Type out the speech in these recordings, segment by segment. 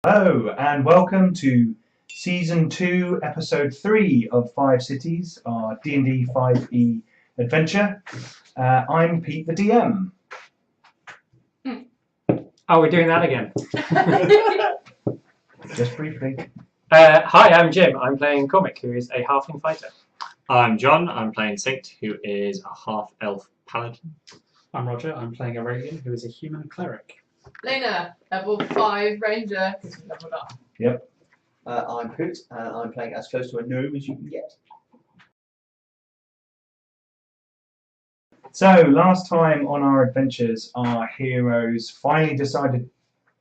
Hello and welcome to Season 2, Episode 3 of 5 Cities, our D&D 5e adventure. I'm Pete the DM. Oh, we're doing that again. Just briefly. Hi, I'm Jim. I'm playing Cormac, who is a halfling fighter. I'm John. I'm playing Saint, who is a half-elf paladin. I'm Roger. I'm playing Aurelian, who is a human cleric. Lena, level 5 ranger, because we leveled up. Yep. I'm Poot, and I'm playing as close to a gnome as you can get. So, last time on our adventures, our heroes finally decided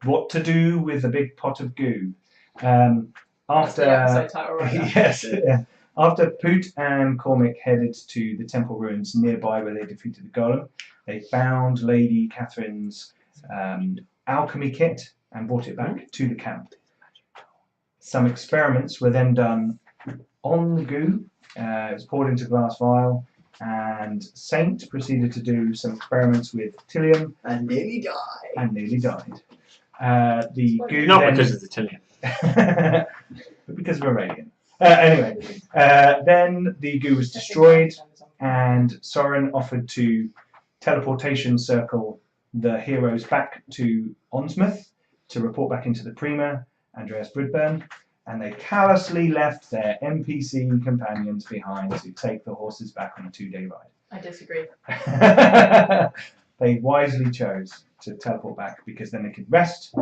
what to do with the big pot of goo. That's the episode title right now. Yes, yeah. After Poot and Cormac headed to the temple ruins nearby where they defeated the golem, they found Lady Catherine's alchemy kit and brought it back to the camp. Some experiments were then done on the goo. It was poured into a glass vial, and Saint proceeded to do some experiments with Tillium And nearly died. The goo Not then, because of the Tillium. but because of Aurelian. Anyway, then the goo was destroyed, and Soren offered to teleportation circle the heroes back to Ondsmouth to report back into the Prima, Andreas Brudbern, and they callously left their NPC companions behind to take the horses back on a 2-day ride. I disagree. They wisely chose to teleport back because then they could rest,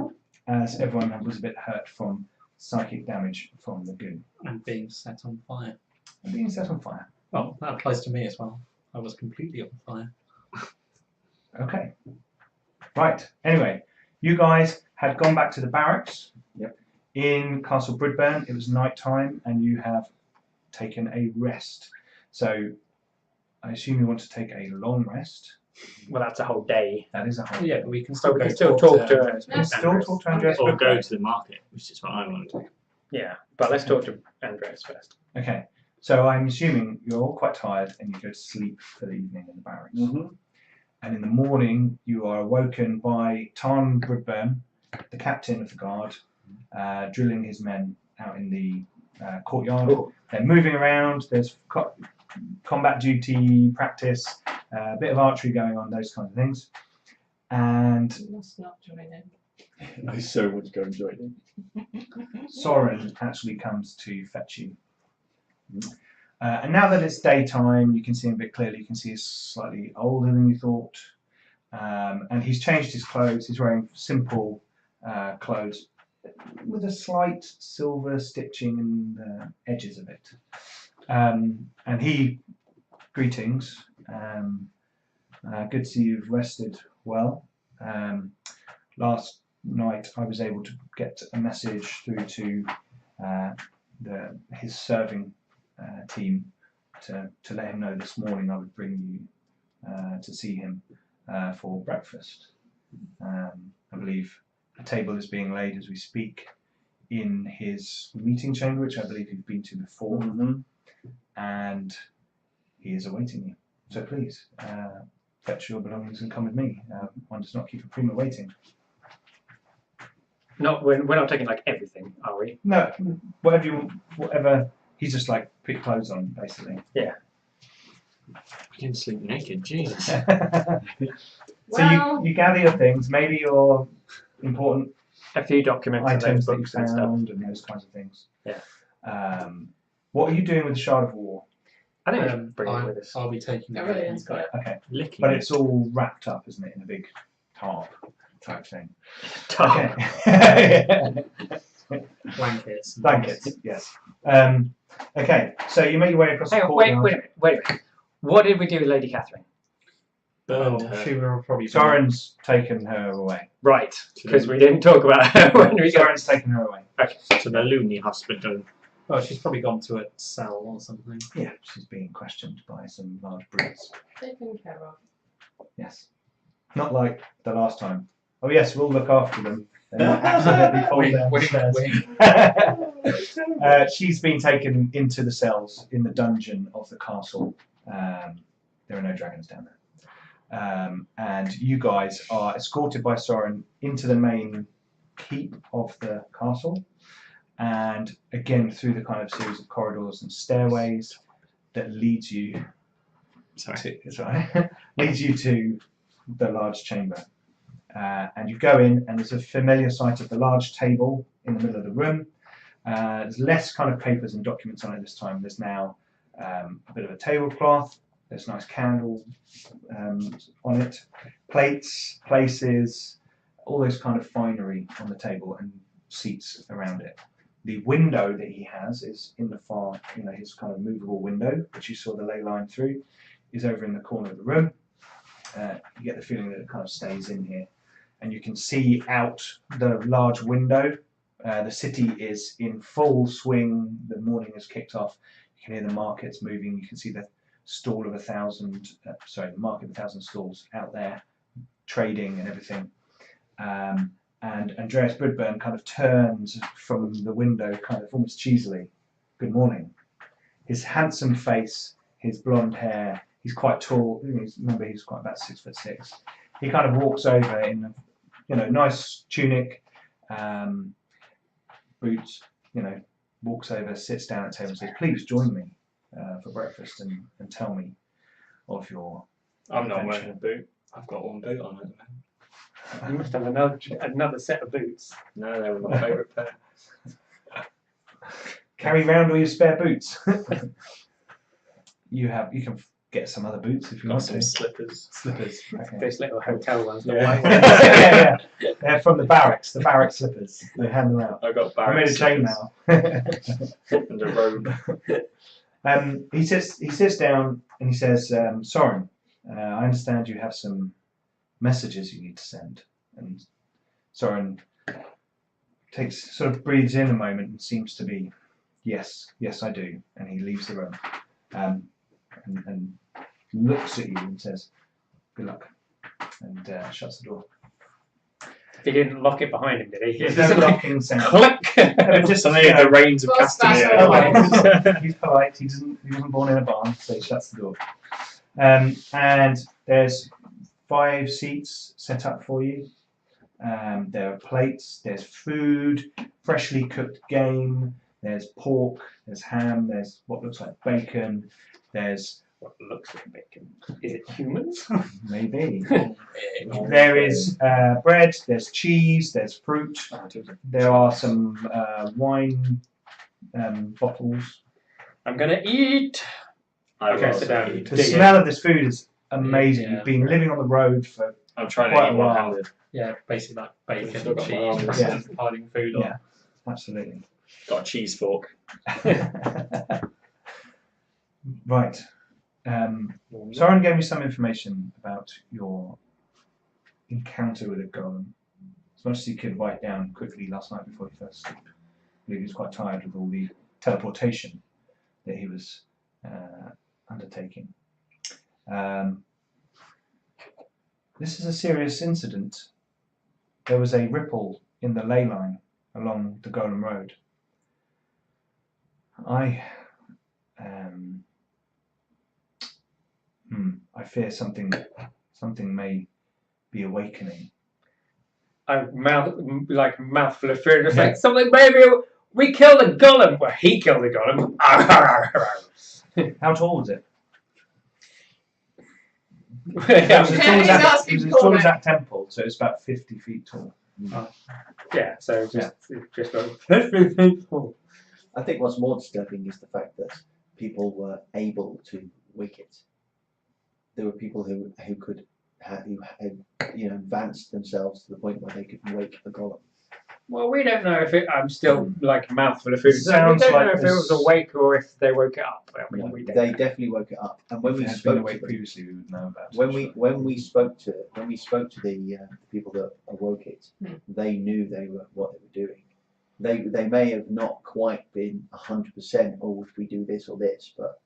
as everyone was a bit hurt from psychic damage from the goo. And being set on fire. And being set on fire. Well, that applies to me as well. I was completely on fire. Okay. Right. Anyway, you guys had gone back to the barracks. Yep. In Castle Brudbern. It was night time, and you have taken a rest. So, I assume you want to take a long rest. Well, that's a whole day. That is a whole. Yeah, but we can So still we go can still talk to You can still Andreas. talk to Andreas Or Brudbern. go to the market, which is what I want to do. Yeah, but let's talk to Andreas first. Okay. So I'm assuming you're all quite tired, and you go to sleep for the evening in the barracks. Mm-hmm. And in the morning, you are awoken by Tarn Brudbern, the captain of the guard, drilling his men out in the courtyard. Cool. They're moving around. There's combat duty practice, a bit of archery going on, those kinds of things. And You must not join in. I so want to go and join him. Soren actually comes to fetch you. And now that it's daytime, you can see him a bit clearly. You can see he's slightly older than you thought. And he's changed his clothes. He's wearing simple clothes with a slight silver stitching in the edges of it. And he, greetings. Good to see you've rested well. Last night I was able to get a message through to his serving team to let him know this morning I would bring you to see him for breakfast. I believe a table is being laid as we speak in his meeting chamber, which I believe you've been to before, and he is awaiting you. So please, fetch your belongings and come with me. One does not keep a Prima waiting. We're not taking like everything, are we? No, whatever. He's just like put your clothes on, basically. Yeah. I can sleep naked, Jesus. So you gather your things, maybe your important A few documents and items those that you books and stuff. found and those kinds of things. Yeah. What are you doing with the Shard of War? I think we should bring it with us. I'll be taking I it. really got it. Okay, Licking but it. it's all wrapped up, isn't it, in a big tarp type thing? Top. Okay. Blankets. Blankets, yes. Okay, so you make your way across the Hang on, wait a courtyard. minute. What did we do with Lady Catherine? Burned Oh, her. she will probably. Soren's taken her away. Right, because we didn't talk about her when we got. Soren's taken her away. To the loony hospital. Oh, she's probably gone to a cell or something. Yeah, she's being questioned by some large brutes. Taken care of. Yes. Not like the last time. Oh yes, we'll look after them. They might accidentally fall Wink, down the wink, stairs. She's been taken into the cells in the dungeon of the castle. There are no dragons down there. And you guys are escorted by Soren into the main keep of the castle, and again through the kind of series of corridors and stairways that leads you leads you to the large chamber. And you go in, and there's a familiar sight of the large table in the middle of the room. There's less kind of papers and documents on it this time. There's now a bit of a tablecloth. There's nice candles on it, plates, places, all those kind of finery on the table, and seats around it. The window that he has is in the far, his kind of movable window, which you saw the ley line through, is over in the corner of the room. You get the feeling that it kind of stays in here. And you can see out the large window. The city is in full swing. The morning has kicked off. You can hear the markets moving. You can see the stall of 1,000, the market of 1,000 stalls out there, trading and everything. And Andreas Brudbern kind of turns from the window, kind of almost cheesily. Good morning. His handsome face, his blonde hair. He's quite tall. Remember, he's quite about 6'6". He kind of walks over in nice tunic, boots. Walks over, sits down at the table, and says, "Please join me for breakfast and tell me of your." I'm not wearing a boot. I've got one boot on at the moment. You must have another set of boots. No, they were my favourite pair. Carry round all your spare boots. You can get some other boots if you want some to. slippers. Slippers. Okay. Those little hotel ones, the Yeah. white ones. Yeah. They're from the barracks. The barrack slippers. They hand them out. I got I made a chain now. and a robe. He sits down and he says, "Soren, I understand you have some messages you need to send." And Soren sort of breathes in a moment and seems to be, yes, I do. And he leaves the room and looks at you and says, "Good luck," and shuts the door. He didn't lock it behind him, did he? There's no locking sound. Click. Just The reins of Boss Castamere. battle. He's polite. He wasn't born in a barn, so he shuts the door. And there's 5 seats set up for you. There are plates. There's food, freshly cooked game. There's pork. There's ham. There's what looks like bacon. There's What looks like bacon. Is it humans? maybe. There is bread. There's cheese. There's fruit. There are some wine bottles. I'm gonna eat. I Okay, will sit down. also eat. The smell of this food is amazing. Yeah. You've been living on the road for I'm trying quite to a eat while. one-handed. Yeah, basically like bacon, Still got my arm. cheese, Yeah. piling food on. Yeah. Absolutely. Got a cheese fork. Right. Soren gave me some information about your encounter with a golem. As much as he could write down quickly last night before he fell asleep. He was quite tired with all the teleportation that he was undertaking. This is a serious incident. There was a ripple in the ley line along the Golem Road. I fear something may be awakening. Mouthful of food. It's like something. Maybe we killed a golem. Well, he killed a golem. How tall was it? Yeah. It was as Yeah, tall as he's that, asking it was as for tall as it. that temple, so it's about 50 feet tall. Yeah. So just like. I think what's more disturbing is the fact that people were able to wake it. There were people who could advanced themselves to the point where they could wake a golem. Well, we don't know if it. I'm still like a mouthful of food. So we Sounds don't like know if it was this- awake or if they woke it up. I mean, No, we don't they know. definitely woke it up. And when If we it had been spoke to awake them, previously, we would know about it. when we spoke to the people that awoke it, they knew what they were doing. They may have not quite been 100%. Oh, if we do this or this, but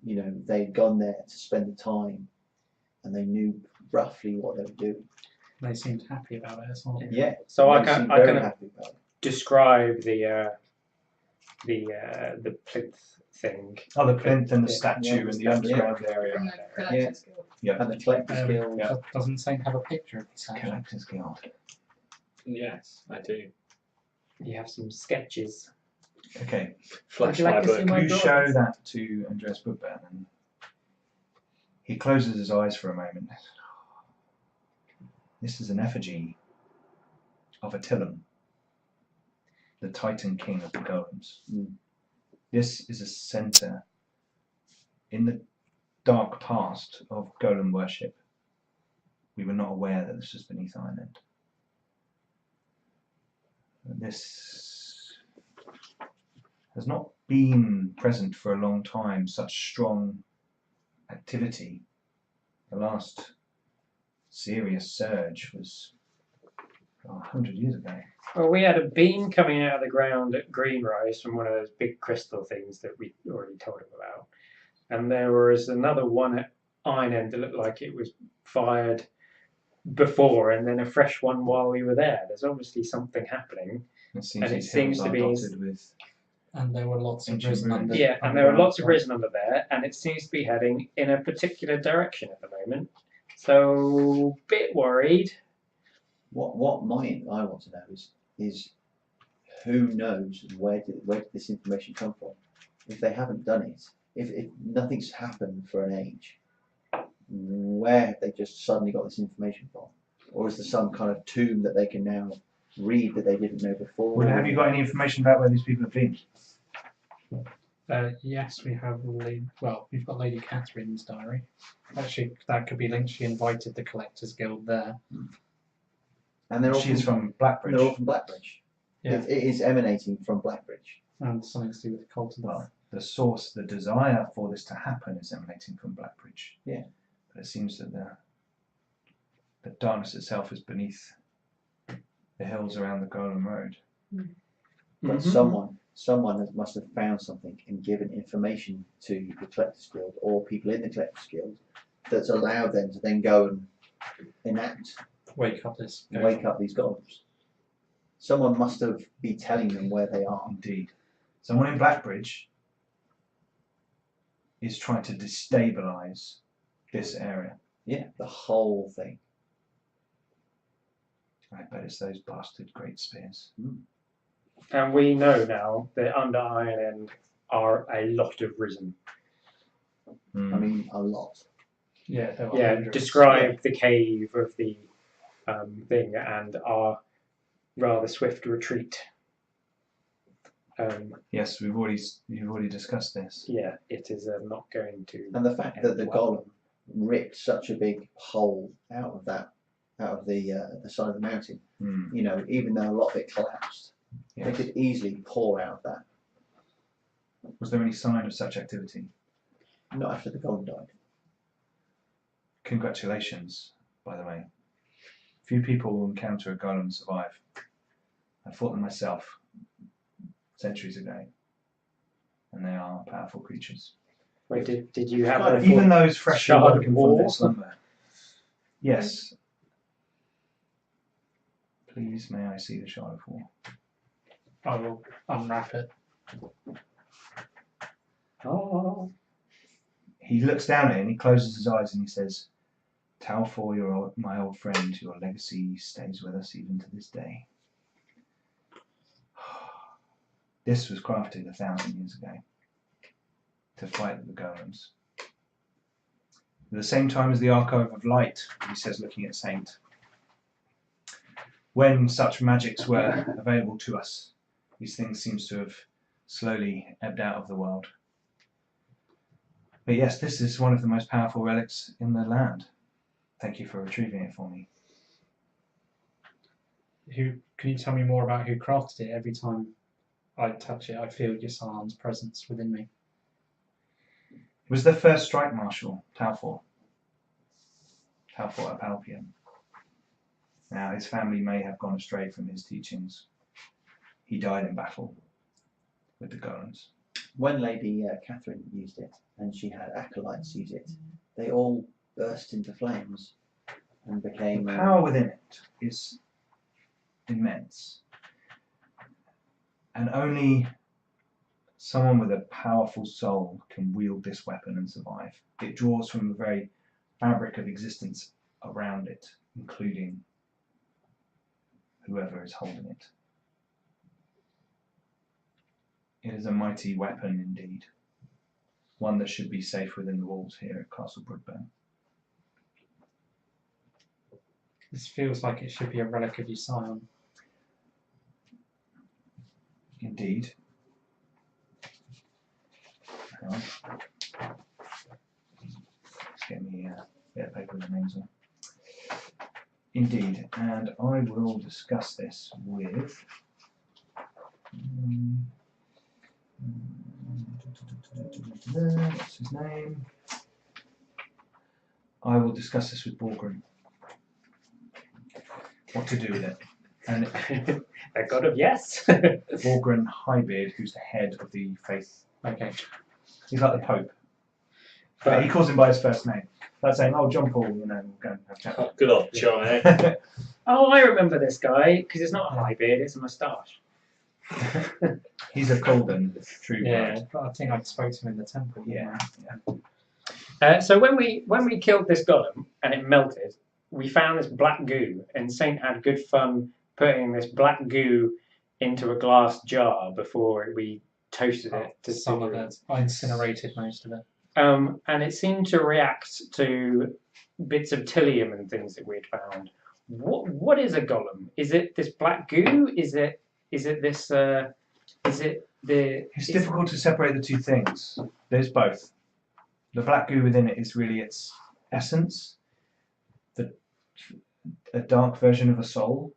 they'd gone there to spend the time, and they knew roughly what they were doing. They seemed happy about it as well. Yeah. So I they can seemed I very can happy about it. describe the plinth thing. Oh, the plinth and the Yeah. statue Yeah, and the statue. underground area. And the collector's guild. And the collector's guild. Yeah. Doesn't seem to have a picture of the statue. Collector's Guild. Yes, I do. You have some sketches. Okay, Would Flash you like my to see book. my you drawings? show that to Andreas Brudbern, and he closes his eyes for a moment. This is an effigy of Attilan, the Titan King of the Golems. This is a centre in the dark past of Golem worship. We were not aware that this was beneath Iron End. This has not been present for a long time, such strong activity. The last serious surge was 100 years ago. Well, we had a beam coming out of the ground at Greenrise from one of those big crystal things that we already told him about. And there was another one at Iron End that looked like it was fired before, and then a fresh one while we were there. There's obviously something happening. It seems And it these seems hills to are be- dotted with And there were lots of Ancient risen ruins. under. Yeah, and there are lots of risen under there, and it seems to be heading in a particular direction at the moment. So, bit worried. What I want to know is who knows where did this information come from? If they haven't done it, if nothing's happened for an age, where have they just suddenly got this information from? Or is there some kind of tomb that they can now read that they didn't know before? Well, have you got any information about where these people have been? Yes, we have. We've got Lady Catherine's diary. Actually, that could be linked. She invited the Collectors Guild there. And they're all She's from Blackbridge. They're all from Blackbridge. Yeah. It is emanating from Blackbridge. And something to do with the cult of the Well, the source, the desire for this to happen is emanating from Blackbridge. Yeah. But it seems that the darkness itself is beneath the hills around the Golem Road. But someone must have found something and given information to the Collectors Guild or people in the Collectors Guild that's allowed them to then go and enact, wake up this. wake up these golems. Someone must have been telling them where they are. Indeed. Someone in Blackbridge is trying to destabilise this area. Yeah, the whole thing. I bet it's those bastard Great Spears. And we know now that under Iron End are a lot of risen. I mean, a lot. Yeah, there were Yeah, hundreds. describe the cave of the thing and our rather swift retreat. Yes, you've already discussed this. Yeah, it is not going to. And the fact that the end well. golem ripped such a big hole out of the side of the mountain, you know, even though a lot of it collapsed, they Yes. could easily pour out of that. Was there any sign of such activity? Not after the golem died. Congratulations, by the way. Few people will encounter a golem and survive. I fought them myself centuries ago, and they are powerful creatures. Wait, did you have a Even those fresh shard awoken from wall? their slumber. Yes. Please, may I see the shard of war? I will unwrap it. Oh, He looks down at it and he closes his eyes and he says, Talfor, my old friend, your legacy stays with us even to this day. This was crafted 1,000 years ago to fight the golems. At the same time as the Archive of Light, he says, looking at Saint, when such magics were available to us, these things seems to have slowly ebbed out of the world. But yes, this is one of the most powerful relics in the land. Thank you for retrieving it for me. Can you tell me more about who crafted it? Every time I touch it, I feel Yasan's presence within me. It was the first strike marshal, Talfor Apalpian. Now, his family may have gone astray from his teachings. He died in battle with the golems. When Lady Catherine used it, and she had acolytes use it, they all burst into flames and became. The power within it is immense. And only someone with a powerful soul can wield this weapon and survive. It draws from the very fabric of existence around it, including whoever is holding it. It is a mighty weapon indeed, one that should be safe within the walls here at Castle Brudbern. This feels like it should be a relic of your scion. Indeed. Hang on. Let's get me a bit of paper with the names on. Indeed, and I will discuss this with what's his name? I will discuss this with Borgren. What to do with it. And A god of yes. Borgren Highbeard, who's the head of the faith. Okay. He's like the Pope. But he calls him by his first name. That's saying, oh, John Paul, we'll go and have a chat. Oh, good old John, eh? Oh, I remember this guy because it's not a high beard; it's a moustache. He's a Colden, true Yeah, blood. but I think I spoke to him in the temple. Yeah. So when we killed this golem and it melted, we found this black goo, and Saint had good fun putting this black goo into a glass jar before we toasted it to Some of it. I incinerated most of it. and it seemed to react to bits of tilium and things that we'd found. What is a golem? Is it this black goo? Is it this? Is it the? It's difficult to separate the two things. There's both. The black goo within it is really its essence, a dark version of a soul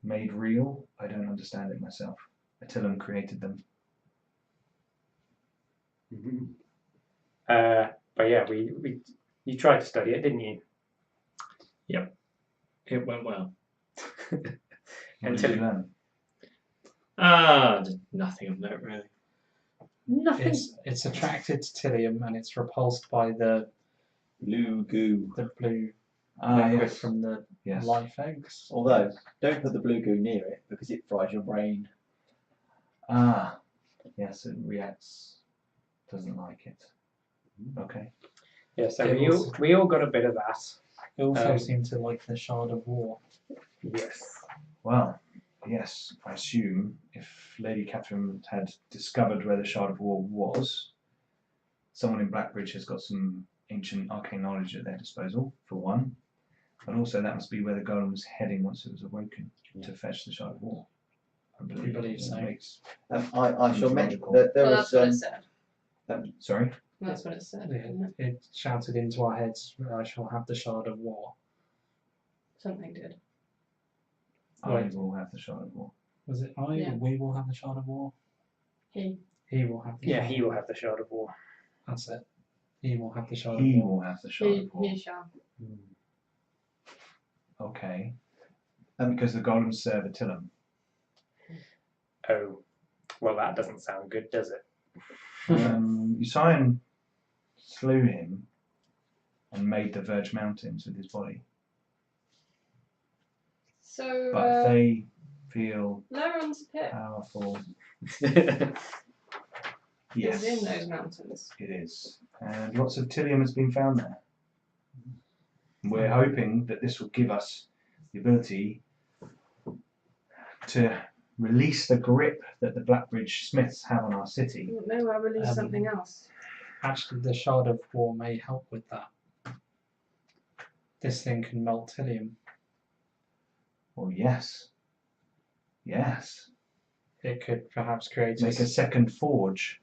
made real. I don't understand it myself. Attilam created them. But yeah, you tried to study it, didn't you? Yep. It went well. What did Until you learn? Just nothing of note, really. nothing. It's attracted to tilium and it's repulsed by the Blue goo. blue Ah, liquid yes. from the Yes. life eggs. Although, don't put the blue goo near it because it fries your brain. Ah, yes, it reacts. Doesn't like it. Okay. Yeah, so It we all got a bit of that. It also seemed to like the Shard of War. Yes. Well, yes, I assume if Lady Catherine had discovered where the Shard of War was, someone in Blackbridge has got some ancient arcane knowledge at their disposal, for one. But also that must be where the golem was heading once it was awoken, to fetch the Shard of War. I believe so. Makes, I shall mention Logical. that there Well, was. that's what it said. sorry? That's what it said. It, Isn't it? it shouted into our heads, I shall have the Shard of War. Something did. I Right. will have the Shard of War. Was it I? Yeah. We will have the Shard of War? He. He will have the Yeah, Shard he will have the Shard of War. That's it. He will have the Shard He of War. will have the Shard of War. He shall. Okay. Because the golems serve Attilam. Oh, well, that doesn't sound good, does it? Usain slew him and made the Verge Mountains with his body. So, But they feel Laron's pit powerful. is Yes, in those mountains. it is. And lots of Tilium has been found there. We're hoping that this will give us the ability to release the grip that the Blackbridge Smiths have on our city. No, I released something else. Actually, the Shard of War may help with that. This thing can melt tilium. Well, yes. Yes. It could perhaps create Make a second forge.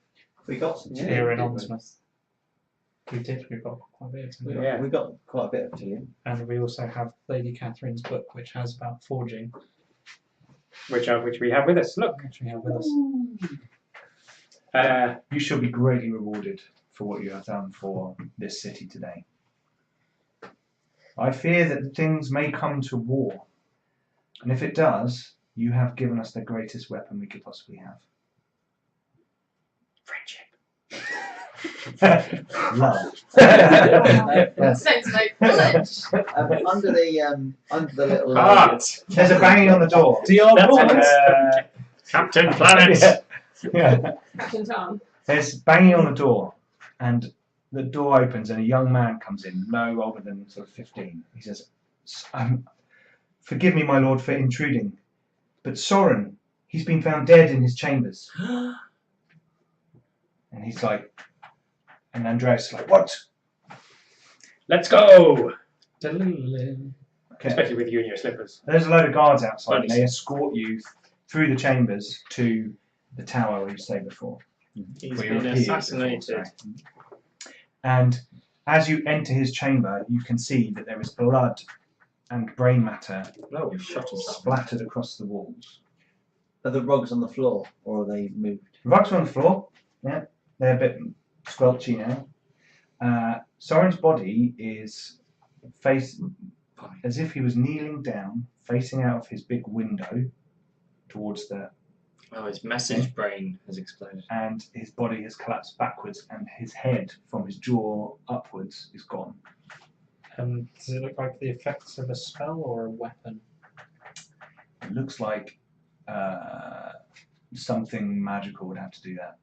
We got some here in tilium, didn't Ondsmouth. We did. We've got quite a bit of we? tilium. Yeah. We got quite a bit of tilium. And we also have Lady Catherine's book, which has about forging, Which we have with us. Look. which we have with us. You shall be greatly rewarded for what you have done for this city today. I fear that things may come to war. And if it does, you have given us the greatest weapon we could possibly have. Friendship. Love. Saints Lake Village. Under the little. There's a banging on the door. Captain Planet! Yeah. Captain Tom. There's banging on the door, and the door opens, and a young man comes in, no older than sort of 15. He says, Forgive me, my lord, for intruding, but Soren, he's been found dead in his chambers. And he's like, and Andreas is like, what? Let's go! Okay. Especially with you and your slippers. There's a load of guards outside, and Nice. they escort you through the chambers to the tower where you stayed before. He's Where you been appeared before, assassinated. sorry. And as you enter his chamber, you can see that there is blood and brain matter No, he shot himself. splattered across the walls. Are the rugs on the floor or are they moved? Rugs are on the floor. Yeah, they're a bit squelchy now. Soren's body is as if he was kneeling down, facing out of his big window towards the, Oh, his message brain has exploded. and his body has collapsed backwards, and his head from his jaw upwards is gone. Does it look like the effects of a spell or a weapon? It looks like something magical would have to do that,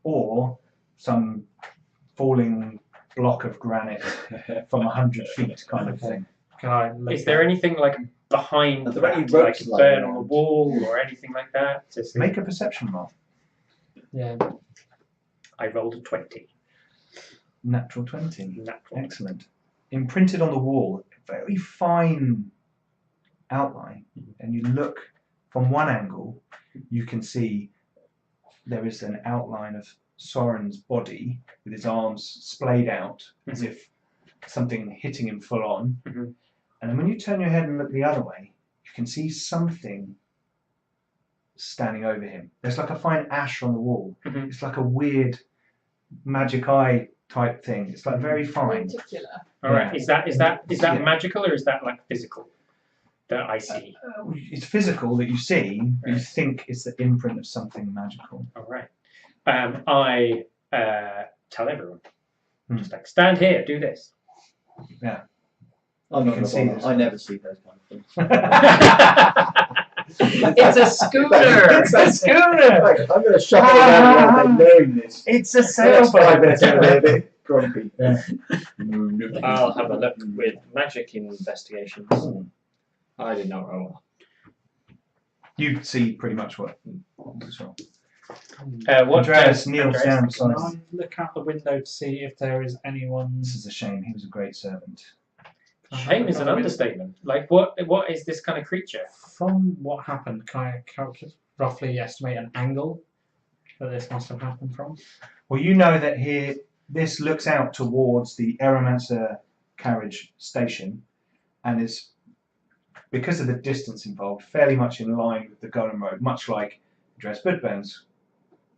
or some falling block of granite from 100 feet kind of thing. Can I look Is there at- anything like behind Are there any that, like ropes lying burn on the around? wall or anything like that? To see? Make a perception roll. Yeah. I rolled a 20. Natural 20. Natural. Excellent. Imprinted on the wall, a very fine outline, and you look from one angle, you can see there is an outline of Soren's body with his arms splayed out as if something hitting him full on. Mhm. And then when you turn your head and look the other way, you can see something standing over him. There's like a fine ash on the wall. Mhm. It's like a weird magic eye type thing. It's like very fine. Lenticular. All right. Is that Yeah. magical or is that like physical that I see? It's physical that you see, but you think it's the imprint of something magical. All right. I tell everyone, Hmm. just like stand here, do this. I'm You not can gonna see bother. this. I never see those kind of things. It's a scooter. It's a scooter. Right, I'm going to shuffle around while they're knowing this. It's a The next 5 minutes are going to be a bit grumpy. I'll have a look with magic investigations. I did not roll well. You see pretty much what. What Andreas kneels down Can beside. I look out the window to see if there is anyone? This is a shame. He was a great servant. Shame is an understatement. Like what is this kind of creature? From what happened, can I roughly estimate an angle that this must have happened from? Well, you know that here, this looks out towards the Aeromancer carriage station, and is, because of the distance involved, fairly much in line with the Golem Road, much like Andreas Brudbern's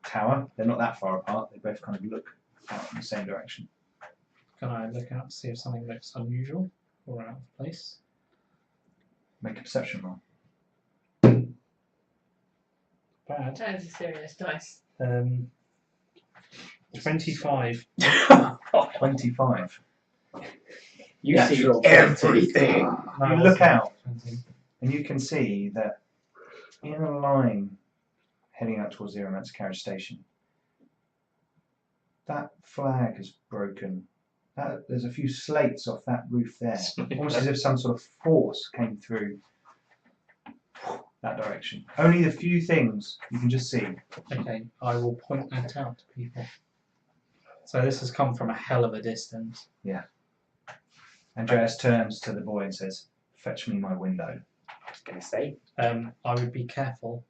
tower. They're not that far apart. They both kind of look out in the same direction. Can I look out to see if something looks unusual or out of place? Make a perception roll. Bad. That is a serious dice. 25. 25. You see Natural everything. No, You it look wasn't out. 20. And you can see that in a line heading out towards the Aeromancer carriage station, that flag has broken. There's a few slates off that roof there, almost as if some sort of force came through that direction. Only the few things you can just see. Okay, I will point that out to people. So this has come from a hell of a distance. Andreas turns to the boy and says, "Fetch me my window." I was gonna say. I would be careful,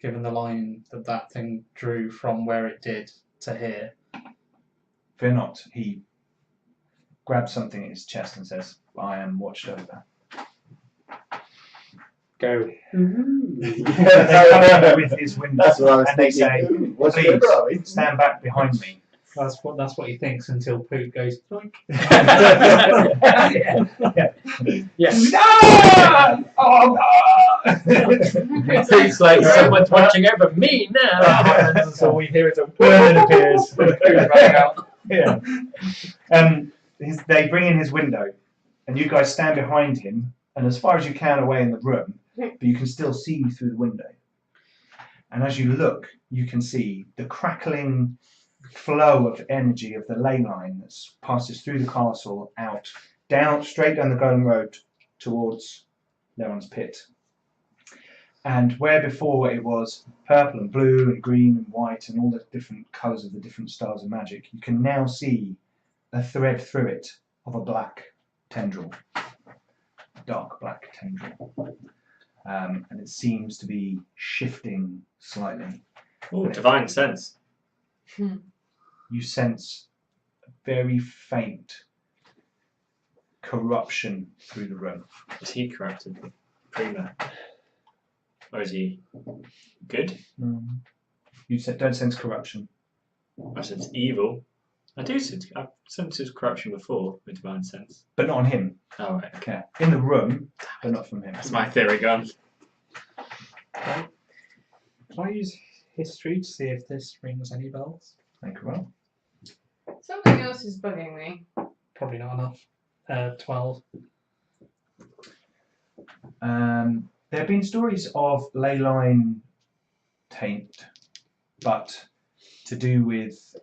given the line that thing drew from where it did to here. Fear not. He grabs something in his chest and says, "I am watched over." Go. They come over with his window That's what I was and they thinking. say, Ooh, what's "Please going on?" stand back behind me." That's what he thinks until Poot goes like. Yes. No! Oh no! It's like someone's watching over me now. That's all we hear is a bird appears. Running out. Yeah. They bring in his window, and you guys stand behind him, and as far as you can away in the room, but you can still see through the window. And as you look, you can see the crackling flow of energy of the ley line that passes through the castle, out, down, straight down the Golem Road towards Leron's Pit. And where before it was purple and blue and green and white and all the different colours of the different styles of magic, you can now see a thread through it of a black tendril, dark black tendril. And it seems to be shifting slightly. Oh, divine sense. You sense a very faint corruption through the room. Is he corrupted? Prima. Or is he good? You don't sense corruption. I sense evil. I've sensed his corruption before with divine sense. But not on him. Oh, right, okay. Okay. In the room, but not from him. That's my theory gone. Can I use history to see if this rings any bells? Thank you well. Something else is bugging me. Probably not enough. 12. There have been stories of ley line taint, but to do with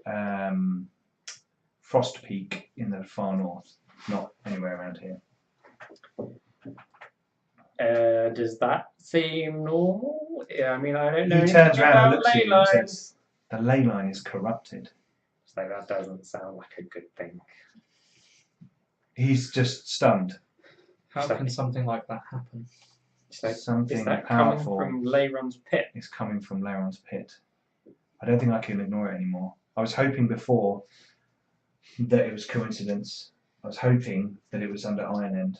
Frost Peak in the far north, not anywhere around here. Does that seem normal? Yeah, I mean, I don't know. He turns anything around and about looks at ley you and lines. says, "The ley line is corrupted." So that doesn't sound like a good thing. He's just stunned. How So- can something like that happen? So Something is that powerful coming from Leiron's Pit? is coming from Leron's Pit. I don't think I can ignore it anymore. I was hoping before that it was coincidence. I was hoping that it was under Iron End.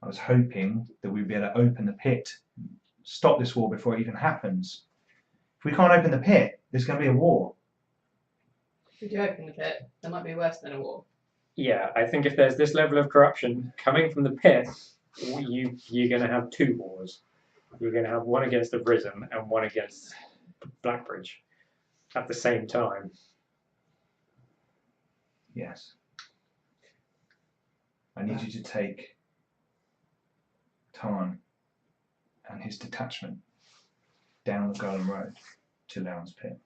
I was hoping that we'd be able to open the pit, stop this war before it even happens. If we can't open the pit, there's going to be a war. If we do open the pit, there might be worse than a war. Yeah, I think if there's this level of corruption coming from the pit, you're going to have two wars. You're going to have one against the Risen and one against Blackbridge at the same time. Yes. I need you to take Tarn and his detachment down the Golem Road to Leron's Pit.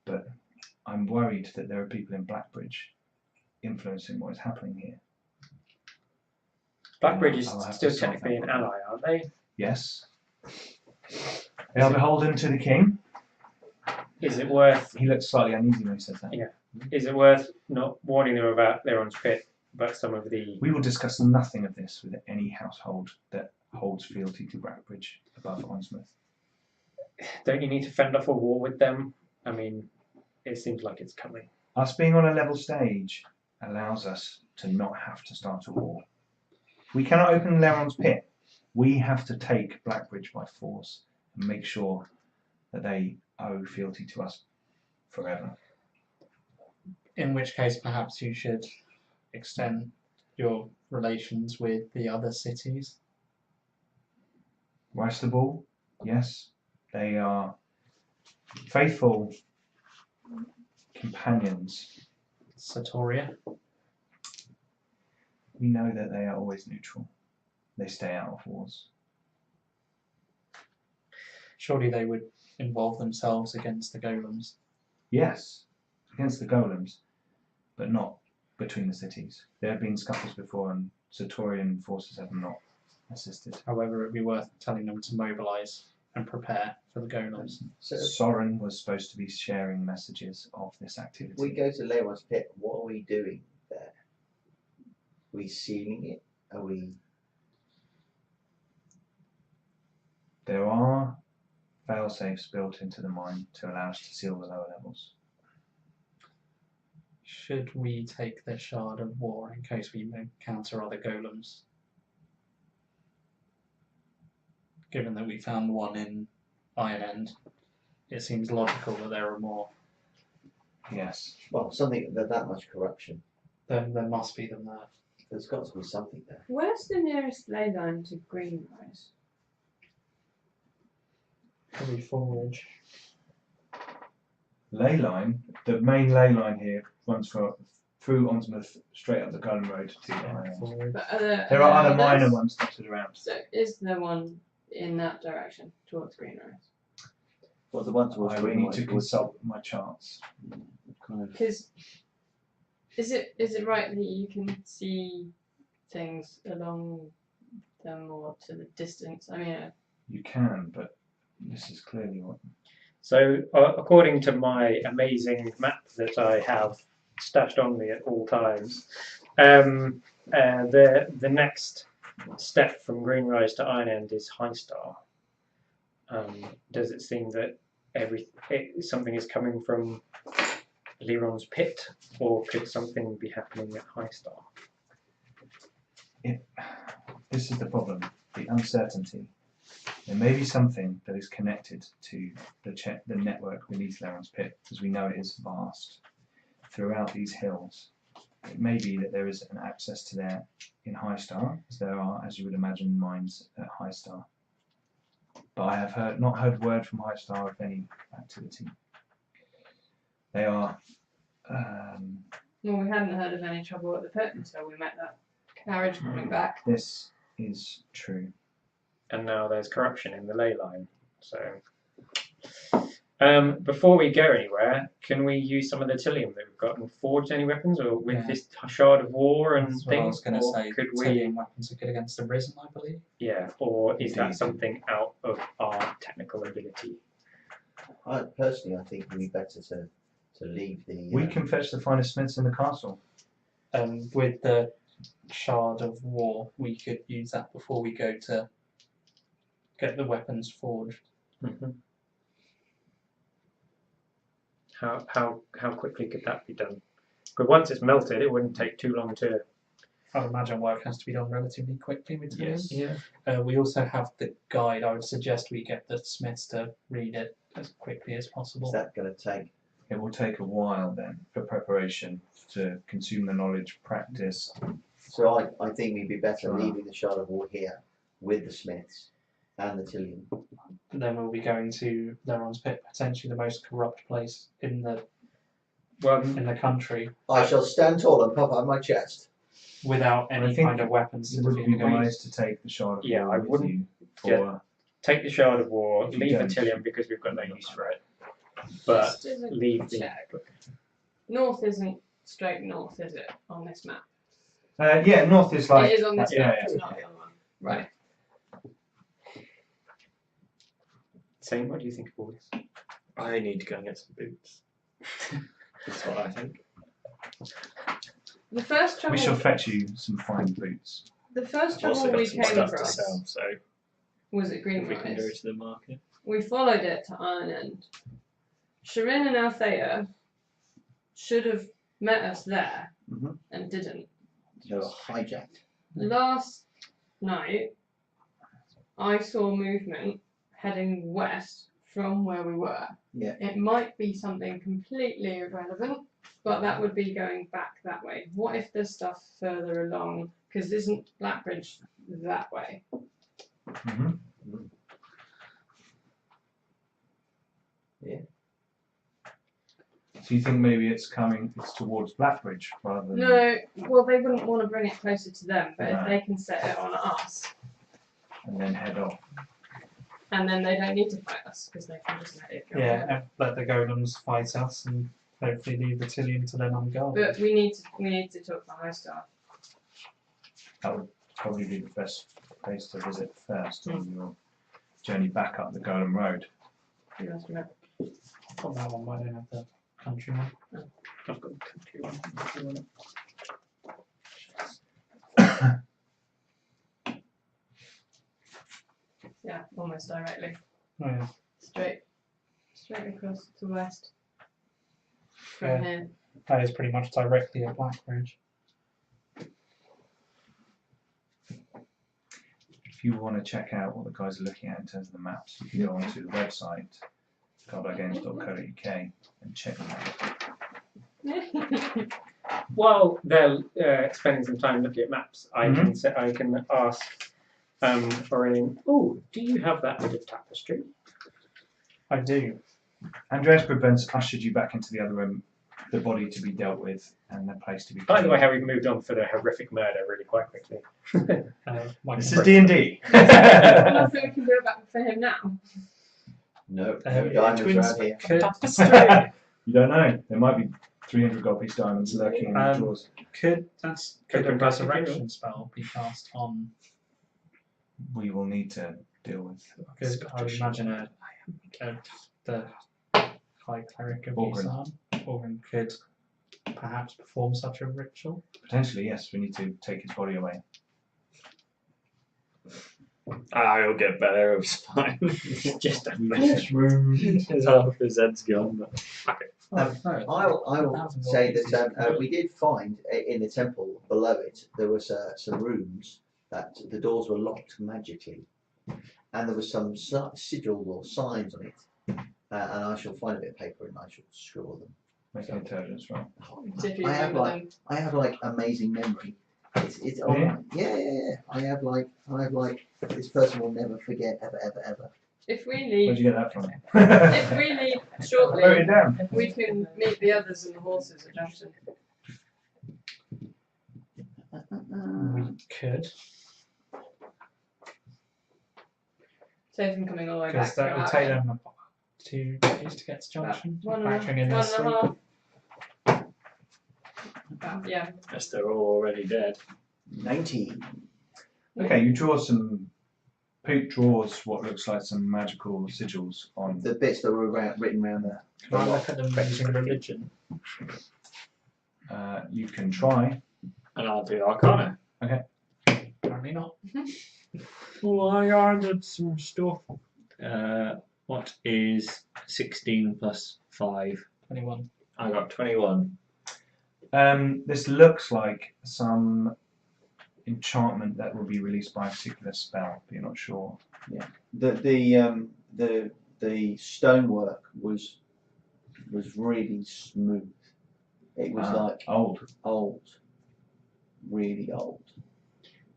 But I'm worried that there are people in Blackbridge influencing what is happening here. Blackbridge is I'll have to still solve technically that an problem. ally, aren't they? Yes. They are beholden to the king. Is it worth He looks slightly uneasy when he says that. Yeah. Is it worth not warning them about Leiron's Pit, but some of the... We will discuss nothing of this with any household that holds fealty to Blackbridge above Ondsmouth. Don't you need to fend off a war with them? I mean, it seems like it's coming. Us being on a level stage allows us to not have to start a war. We cannot open Leron's Pit. We have to take Blackbridge by force and make sure that they owe fealty to us forever. In which case, perhaps you should extend your relations with the other cities. Westerbull, yes, they are faithful companions. Satoria. We know that they are always neutral. They stay out of wars. Surely they would involve themselves against the golems. Yes, against the golems, but not between the cities. There have been scuffles before, and Satorian forces have not assisted. However, it would be worth telling them to mobilise and prepare for the golems. So Soren was supposed to be sharing messages of this activity. if we go to Leiron's Pit, what are we doing there? Are we sealing it? Are we... There are fail-safes built into the mine to allow us to seal the lower levels. Should we take the Shard of War in case we encounter other golems? Given that we found one in Iron End, it seems logical that there are more. Yes. Well, something that much corruption. There must be them there. There's got to be something there. Where's the nearest ley line to Greenrise? Probably Forge. Ley line, the main ley line here runs through Ondsmouth straight up the Golem Road to Iron End. Forge. But There are other minor others? ones dotted around. So is there one in that direction towards Greenrise? Well, the one towards I would need to Greenwich was consult my charts. kind of... Because Is it right that you can see things along them or to the distance? I mean, You can, but this is clearly what. So, according to my amazing map that I have stashed on me at all times, the next step from Greenrise to Iron End is High Star. Does it seem that something is coming from Leron's pit, or could something be happening at High Star? This is the problem, the uncertainty. There may be something that is connected to the network beneath Leron's pit, as we know it is vast throughout these hills. It may be that there is an access to there in High Star, as there are, as you would imagine, mines at High Star. But I have not heard word from High Star of any activity. They are. well, we hadn't heard of any trouble at the pit until we met that carriage coming back. This is true. And now there's corruption in the ley line. So, before we go anywhere, can we use some of the Tillium that we've got and forge any weapons, or with this shard of war and That's what I was things? going to Or say. could we? Tillium weapons are good against the Risen, I believe. Yeah, or is that Indeed. something out of our technical ability? Personally, I think it'd be better to leave the. We can fetch the finest smiths in the castle. With the shard of war, we could use that before we go to get the weapons forged. Mm-hmm. How quickly could that be done? Because once it's melted, it wouldn't take too long to. I'd imagine work has to be done relatively quickly with Tillium. Yeah. We also have the guide. I would suggest we get the smiths to read it as quickly as possible. Is that going to take? It will take a while then for preparation to consume the knowledge, practice. So I think we'd be better Sure. leaving the shard of war here with the smiths and the Tillium. Then we'll be going to Leron's pit, potentially the most corrupt place in the country, I shall stand tall and puff out my chest. without I any think kind of weapons It to would be defeat the wise to take the shard of Yeah, war I with wouldn't you get- for Take the shard of war, If you leave the don't. Tillium because we've got no use for it. But Just as a leave the. check. North isn't straight north, is it, on this map? yeah, north is like it is on this yeah, map, yeah. it's not the other one. Right. Shane, what do you think of all this? I need to go and get some boots. That's what I think. The first trouble. We shall fetch you some fine boots. The first I've also trouble got we some came stuff to across sell, so was at if we can go Greenrise. to the market. We followed it to Iron End. Shirin and Althea should have met us there Mhm. and didn't. They were hijacked. Last night, I saw movement heading west from where we were. Yeah. It might be something completely irrelevant, but that would be going back that way. What if there's stuff further along? Because isn't Blackbridge that way? Mm-hmm. So you think maybe it's towards Blackbridge rather than. No, well, they wouldn't want to bring it closer to them, but No. if they can set it on us, And then head off. and then they don't need to fight us because they can just let it go. Yeah, and let the golems fight us and hopefully leave the Tillium to them unguarded. But we need to talk to High Star. That would probably be the best place to visit first on your journey back up the Golem Road. You must remember. I've got that one, but I don't have the country one. I've got the country one. if you want it. Yeah, almost directly. Oh, yeah. Straight across to west. From Yeah. here. That is pretty much directly at Blackbridge. If you want to check out what the guys are looking at in terms of the maps, you can go onto the website, garblaggames.co.uk, and check them out. While they're spending some time looking at maps, I can ask Orion. Oh, do you have that bit of tapestry? I do. Andreas Brudbern's ushered you back into the other room, the body to be dealt with and the place to be. By the way, how we've moved on for the horrific murder really quite quickly. This is D&D. Nothing we can do about for him now. No, Yeah, no diamonds twins around here. could- You don't know. There might be 300 gold piece diamonds lurking in the drawers. Could a Open plastic resurrection spell be cast on? We will need to deal with. Because I would imagine the High Cleric of Orgrin. Orgrin could perhaps perform such a ritual. Potentially, yes. We need to take his body away. I'll get better. It's fine. Just a Mushroom. His half his head's gone. But I will say that we did find in the temple below it there was some rooms that the doors were locked magically, and there was some sigil or signs on it. And I shall find a bit of paper and I shall scribble them. Make an intelligence roll. If you I have remember like them. I have like amazing memory. It's Yeah? yeah. I have like this person will never forget ever. If we Where'd leave, you get that from? if we leave Wrote it shortly, down. we can meet the others and the horses at junction. We could, Save them coming all the way because back. that will about take them about 2 days to get to junction. one and a Factoring in their sleep. half. About, yeah. Yes, they're all already dead. 19. Okay, you draw some. Poot draws what looks like some magical sigils on. The bits that were written around there. Can I look at them using religion? You can try. And I'll do Arcana. Apparently not. Well, I garnered some stuff. What is 16 plus 5? 21. I got 21. This looks like some enchantment that will be released by a particular spell, but you're not sure. The stonework was really smooth. It was like old. Really old.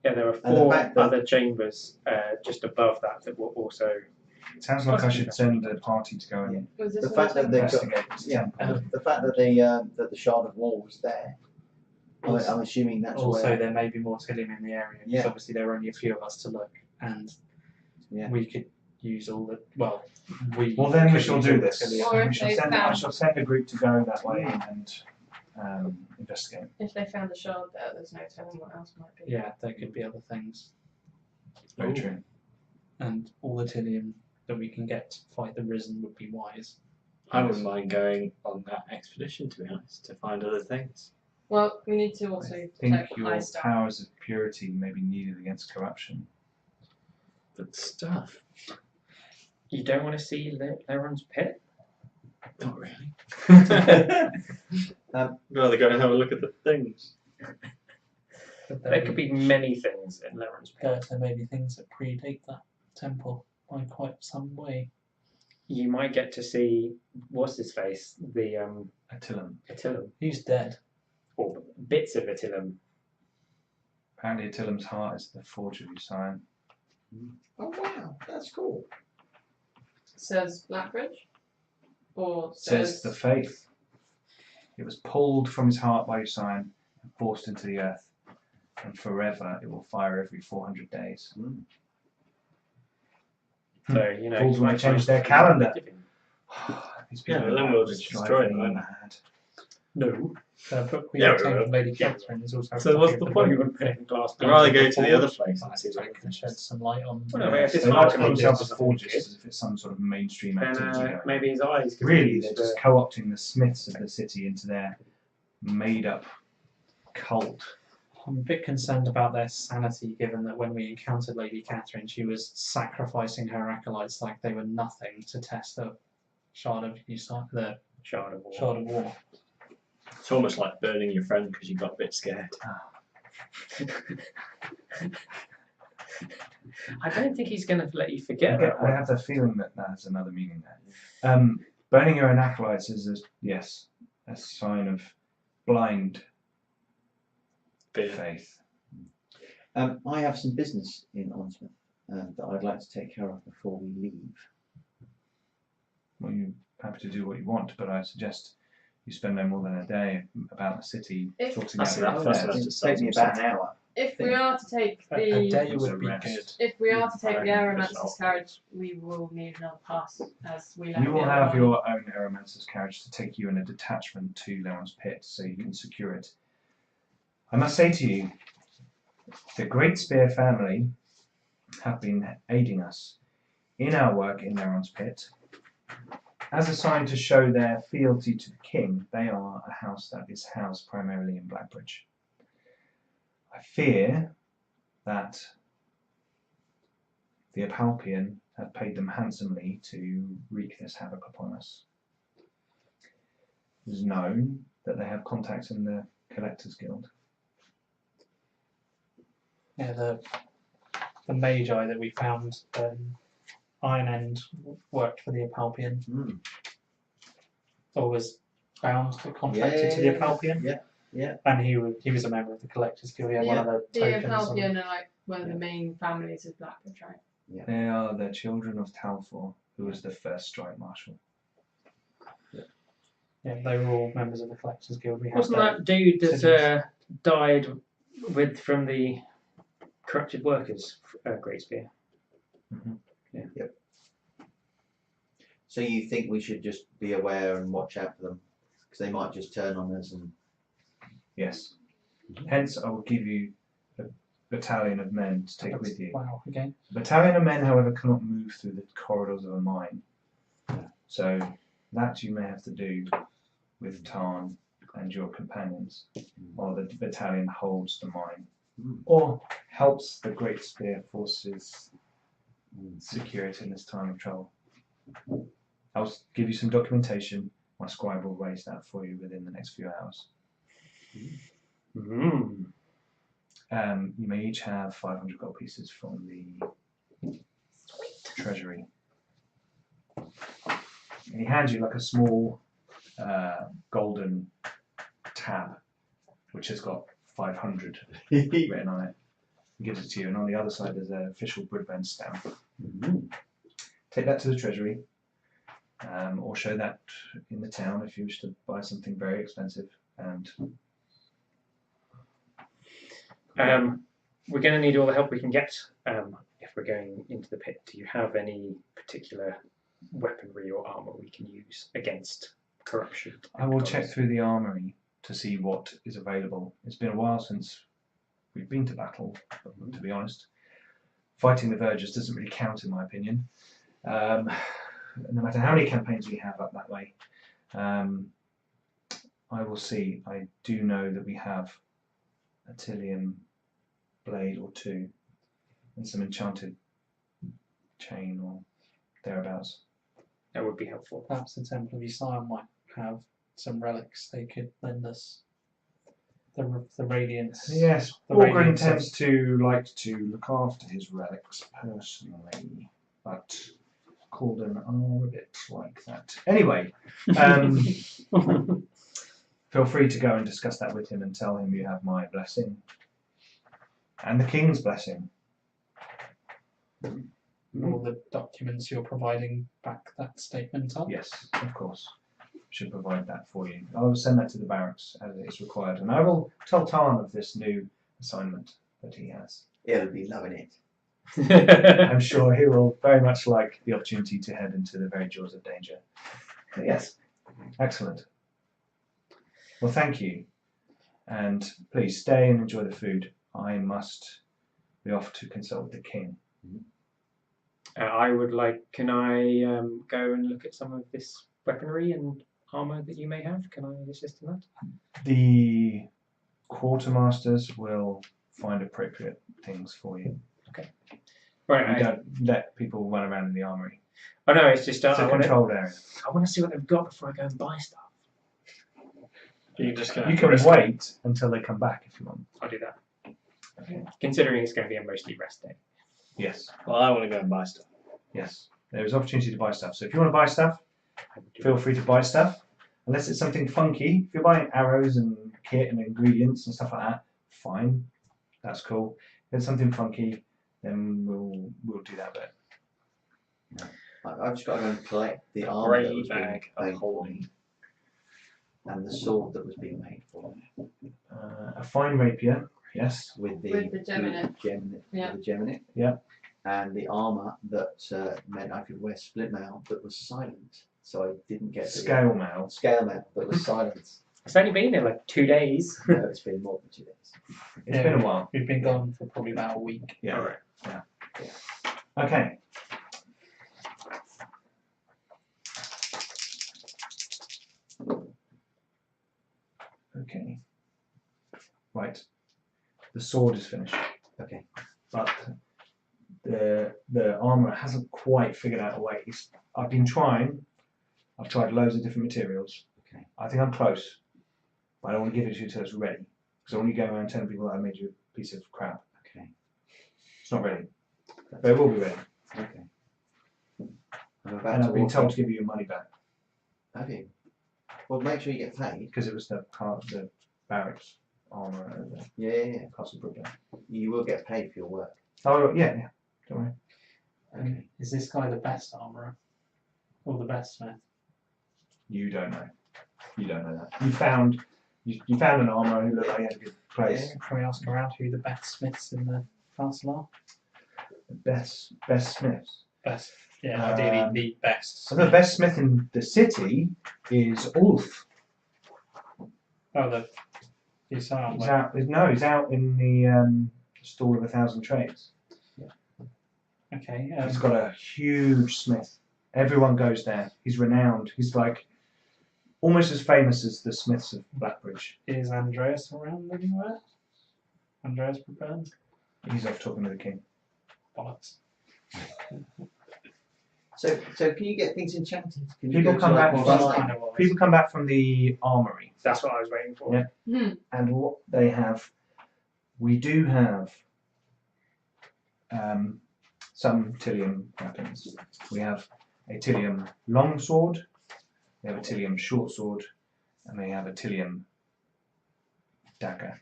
Yeah, there were And the 4 fact that- other chambers just above that were also. It sounds like I should send a party to go and Was this The fact that they've got investigate this temple. the fact that the shard of wall was there. I'm assuming that's Also, where. there may be more Tillium in the area, because Yeah. obviously there were only a few of us to look, and Yeah. we could use all the. Well, Well, then we could shall use do all the this. Tillium. Or if We shall they send, I found- shall send a group to go that way and investigate. If they found a shard there, there's no telling what else might be. Yeah, there could be other things. Very Ooh. true. And all the Tillium that we can get to fight the Risen would be wise. I wouldn't mind going on that expedition, to be honest, to find other things. Well, we need to also I think protect the your high stuff. powers of purity may be needed against corruption. But stuff. You don't want to see Leron's pit? Not really. Um, Rather go and have a look at the things. But There could be many things in Leron's pit. there may be things that predate that temple by quite some way. You might get to see what's his face, the Attilam. Attilam, He's dead. or bits of Attilam. Apparently Attilam's heart is the forge of Usain. Oh wow, that's cool. Says Blackbridge? Or Says the faith. It was pulled from his heart by Usain and forced into the earth, and forever it will fire every 400 days. So, you know, Fools you might might change find their something calendar. giving. These Yeah, people then are we'll just driving destroy them, me won't we? mad. No. The book we Yeah, we obtained will. from Lady Catherine is also. a So copy what's of the book. point? You wouldn't put it in glass. I'd rather go to Forge. the other place But and see I what can shed some light on. Well, no, I mean, if it's They hard like to to call make themselves this the as a forge, forgers as if it's some sort of mainstream then activity. going on. maybe his eyes could Really, be they're the- just co-opting the smiths of the city into their made-up cult. I'm a bit concerned about their sanity, given that when we encountered Lady Catherine, she was sacrificing her acolytes like they were nothing to test the shard of the Shard of War. shard of war. It's almost like burning your friend because you got a bit scared. I don't think he's going to let you forget I that I one. have the feeling that that has another meaning there. Burning your own acolytes is, a sign of blind Fear. faith. I have some business in Ondsmouth that I'd like to take care of before we leave. Well, you're happy to do what you want, but I suggest you spend no more than a day about the city If- sorting That's out your enough, that's affairs. enough. It'll take me about an hour. If we are to take A day the would be rest. good. if we are to take the I Aeromancer's reckon carriage, we will need another pass as we let You will the other have one. your own Aeromancer's carriage to take you in a detachment to Leon's pit, so you can secure it. I must say to you, the Great Spear family have been aiding us in our work in Leon's pit. As a sign to show their fealty to the king, they are a house that is housed primarily in Blackbridge. I fear that the Apalpian have paid them handsomely to wreak this havoc upon us. It is known that they have contacts in the Collectors Guild. Yeah, the Magi that we found, Iron End worked for the Apalpian, or was bound to contracted to the Apalpian. Yeah. And he was a member of the Collectors Guild. He had one of the The tokens. Apalpian are like one of the main families of Blackbridge, right? They are the children of Talfor, who was the first Strike Marshal. Yeah, they were all members of the Collectors Guild. We had Wasn't that dude that died from the corrupted workers, Great Spear? So you think we should just be aware and watch out for them? Because they might just turn on us and... Yes. Hence, I will give you a battalion of men to take with you. Wow, again. A battalion of men, however, cannot move through the corridors of a mine. So that you may have to do with Tarn and your companions, while the battalion holds the mine, or helps the Great Spear forces secure it in this time of trouble. I'll give you some documentation. My scribe will raise that for you within the next few hours. You may each have 500 gold pieces from the treasury. And he hands you like a small golden tab, which has got 500 written on it. He gives it to you, and on the other side there's an official Brudbern stamp. Take that to the treasury, or show that in the town if you wish to buy something very expensive. And we're going to need all the help we can get if we're going into the pit. Do you have any particular weaponry or armour we can use against corruption? I will check through the armoury to see what is available. It's been a while since we've been to battle, to be honest. Fighting the Vergers doesn't really count in my opinion. No matter how many campaigns we have up that way. I will see. I do know that we have a Tillium blade or two and some enchanted chain or thereabouts. That would be helpful. Perhaps the Temple of Isaiah might have some relics they could lend us. The radiance. Yes, The Augur radiance intends to like to look after his relics personally, but Calden are a bit like that. Anyway, feel free to go and discuss that with him and tell him you have my blessing and the king's blessing. All the documents you're providing back that statement up. Yes, of course. Should provide that for you. I will send that to the barracks as it is required, and I will tell Tarn of this new assignment that he has. He'll be loving it. I'm sure he will very much like the opportunity to head into the very jaws of danger. But yes, excellent. Well, thank you, and please stay and enjoy the food. I must be off to consult with the king. I would like. Can I go and look at some of this weaponry and armour that you may have? Can I assist in that? The quartermasters will find appropriate things for you. Okay. We Right. don't let people run around in the armory. Oh no, it's just It's a I want controlled area. to see what they've got before I go and buy stuff. You're just going You can wait until they come back if you want. I'll do that. Okay. Considering it's going to be a mostly rest day. Yes, Well, I want to go and buy stuff. yes. There is opportunity to buy stuff. So if you want to buy stuff, I would do feel free to buy stuff. Unless it's something funky. If you're buying arrows and kit and ingredients and stuff like that, fine. That's cool. If it's something funky, then we'll do that bit. I've just got to go and collect the armour that Grey was being bag of made for holding. me, and the sword that was being made for me. A fine rapier Yes. with the gem in it. Yeah. with the gem in it. Yeah. And the armour that meant I could wear split mail that was silent, so I didn't get Scale mail. scale mail that was silent. It's only been there like 2 days. No, it's been more than 2 days. It's been a while. We've been gone for probably about a week. Yeah. Alright. Yeah. Okay. Okay. Right. The sword is finished. Okay. But the armour hasn't quite figured out a way. I've been trying. I've tried loads of different materials. Okay. I think I'm close. But I don't want to give it to you until it's ready. Because I want you going around telling people that I made you a piece of crap. Okay. It's not ready. But it will be ready. Okay. I'm about And to I've been walk told in. to give you your money back. Have you? Well, make sure you get paid. Because it was the barracks armour at the Yeah. Castle Brooklyn. You will get paid for your work. Oh, yeah. Don't worry. Okay. Is this guy the best armourer? Or the best smith? You don't know. You don't know that. You found an armourer who looked like he had a good place. Yeah, can we ask around who the best smiths in the castle are? The best smiths. Best. Yeah, ideally Um, the best. So the best smith in the city is Ulf. Oh, he's out. He's out. No, he's out in the stall of 1,000 trades. Okay. He's got a huge smith. Everyone goes there. He's renowned. He's like almost as famous as the smiths of Blackbridge. Is Andreas around anywhere? Andreas Brudbern? He's off talking to the king. Bollocks. So can you get things enchanted? Can you People go to, come like, back one from- side? kind of was. People come back from the armory. That's what I was waiting for. Yeah. And what they have, we do have some Tillium weapons. We have a Tillium longsword, we have a Tillium short sword, and they have a Tillium dagger.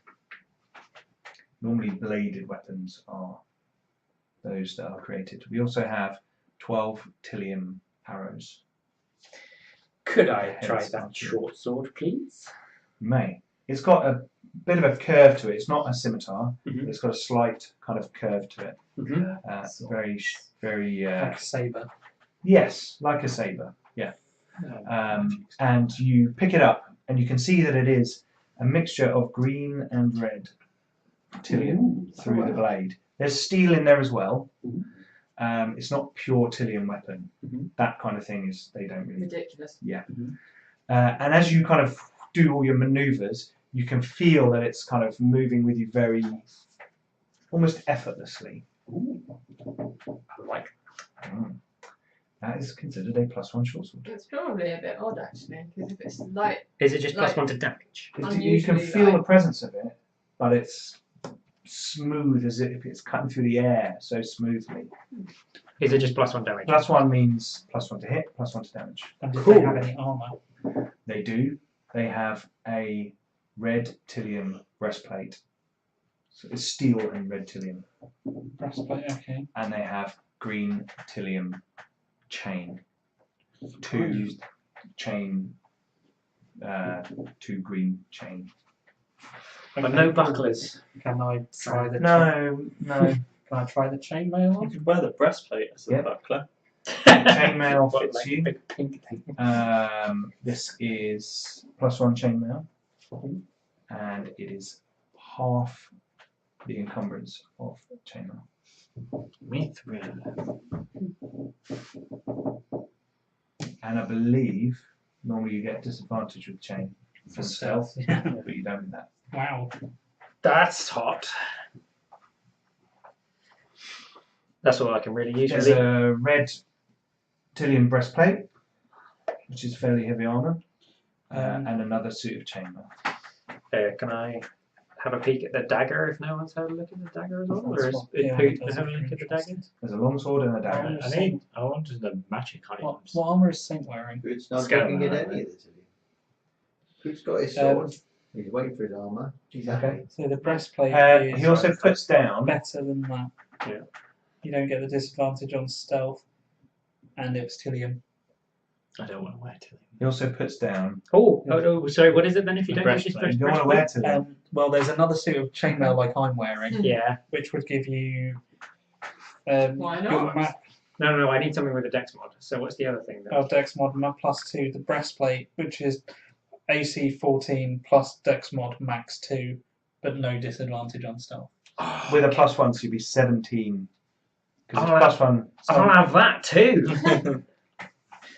Normally bladed weapons are those that are created. We also have 12 Tillium arrows. Could I try Heads that up. short sword, please? You may. It's got a bit of a curve to it. It's not a scimitar. Mhm. It's got a slight kind of curve to it. Mm-hmm. Very. Like a sabre. Yes, like a saber. Yeah. And you pick it up, and you can see that it is a mixture of green and red Tillium through the blade. There's steel in there as well. Ooh. It's not pure Tillium weapon. Mhm. That kind of thing is they don't really. Ridiculous. Yeah. Mhm. And as you kind of do all your manoeuvres, you can feel that it's kind of moving with you very, almost effortlessly. I like That is considered a +1 short sword. It's probably a bit odd actually, because if it's light, Is it just Like- +1 to damage? You can Unusually feel light. the presence of it, but it's smooth as if it's cutting through the air so smoothly. Is it just +1 damage? +1 means +1 to hit, +1 to damage. And did Cool. they have any armour? They do. They have a red Tillium breastplate. So it's steel and red Tillium. Breastplate, okay. And they have green Tillium chain. Two green chain. But Okay, no cool. bucklers. Can I try the No. Can I try the chainmail You on? could wear the breastplate as a Yep. buckler. Chainmail What, fits like a you. big pink thing? This is +1 chainmail, and it is half the encumbrance of chainmail. And I believe normally you get disadvantage with chain for stealth, Yeah. but you don't with that. Wow. That's hot. That's all I can really use. There's Really. a red Tillium breastplate, which is fairly heavy armour, and another suit of chainmail. Can I have a peek at the dagger if no one's had a look at the dagger as well? Or That's is what Pooh Fiona going does to have a if look you're at the dagger? interested. There's a longsword and a dagger. I wanted the magic What items. armour is Saint wearing? Groot's not Scale looking at mail, any of this. Groot's got his sword. He's waiting for his armour. He's Okay. happy. So the breastplate is He also puts down. better than that. Yeah. You don't get the disadvantage on stealth, and it was Tillium. I don't want to wear Tilly. He also puts down. Oh, sorry. What is it then? If you don't use this Breastplate. You don't want to wear to them. Well, there's another suit of chainmail like I'm wearing, Yeah. which would give you. Why not? Your map No. I need something with a Dex mod. So what's the other thing? Then? of Dex mod +2, the breastplate, which is AC 14 plus Dex mod max 2, but no disadvantage on stealth. With a +1, so you'd be 17. Because Oh, it's +1. I'll have that too.